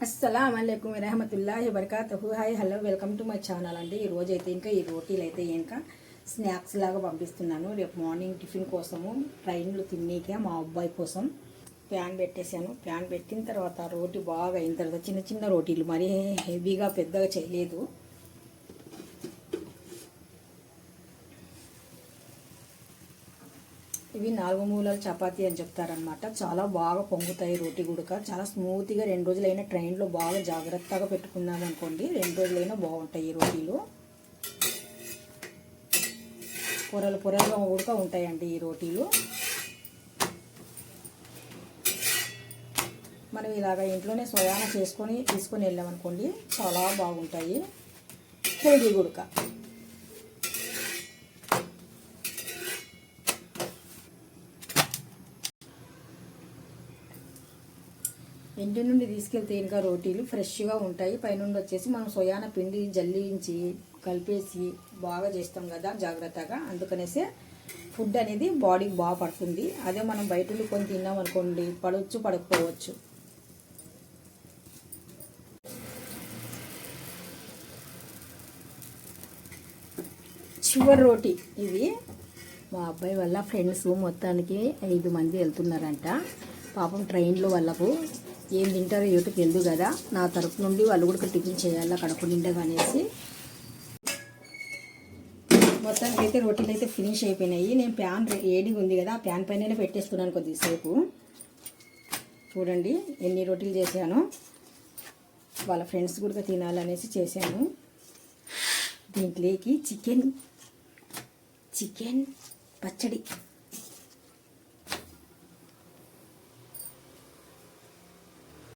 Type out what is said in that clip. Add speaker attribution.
Speaker 1: అస్సలం అయికుం వరహమతుల్లాహి వబరకాతుహు. Hi hello welcome to my channel అండి. ఈరోజు అయితే ఇంకా ఈ రోటీలు అయితే ఇంకా స్నాక్స్ లాగా పంపిస్తున్నాను. రేపు మార్నింగ్ టిఫిన్ కోసము ట్రైన్లో తినేకే మా అబ్బాయి కోసం ప్యాన్ పెట్టేశాను. ప్యాన్ పెట్టిన తర్వాత రోటీ బాగా అయిన తర్వాత చిన్న చిన్న రోటీలు మరీ హెవీగా పెద్దగా చేయలేదు. ఇవి 4 మూలల చపాతీ అని చెప్తారనమాట. చాలా బాగా పొంగుతాయి రోటీ గుడక. చాలా స్మూత్గా 2 రోజులైనా ట్రైన్లో బాగా జాగ్రత్తగా పెట్టుకున్నాం అనుకోండి, 2 రోజులైనా బాగుంటాయి ఈ రోటీలు. పొరలు పొరలుగా ఉడక ఉంటాయండి ఈ రోటీలు. మనం ఇలాగ ఇంట్లోనే స్వయాన తీసుకొని వెళ్ళామనుకోండి, చాలా బాగుంటాయి. హెల్దీ గుడక. ఇంటి నుండి తీసుకెళ్తే ఇంకా రోటీలు ఫ్రెష్గా ఉంటాయి. పైనుండి వచ్చేసి మనం సోయాన పిండి జల్లించి కలిపేసి బాగా చేస్తాం కదా జాగ్రత్తగా. అందుకనేసే ఫుడ్ అనేది బాడీకి బాగా పడుతుంది. అదే మనం బయట కొని తిన్నాం అనుకోండి, పడవచ్చు పడకపోవచ్చు. చివరి రోటీ ఇది. మా అబ్బాయి వాళ్ళ ఫ్రెండ్స్ మొత్తానికి 5 మంది వెళ్తున్నారంట. పాపం ట్రైన్లో వాళ్ళకు ఏం తింటారో ఏటో తెలియదు కదా. నా తరపు నుండి వాళ్ళు కూడా టిఫిన్ చేయాలి కడుపు నిండగా అనేసి. మొత్తానికి అయితే రోటీలు అయితే ఫినిష్ అయిపోయినాయి. నేను ప్యాన్ ఏడిగా ఉంది కదా, ఆ ప్యాన్ పైన పెట్టేస్తున్నాను కొద్దిసేపు. చూడండి ఎన్ని రోటీలు చేశాను. వాళ్ళ ఫ్రెండ్స్ కూడా తినాలనేసి చేశాను. దీంట్లోకి చికెన్ పచ్చడి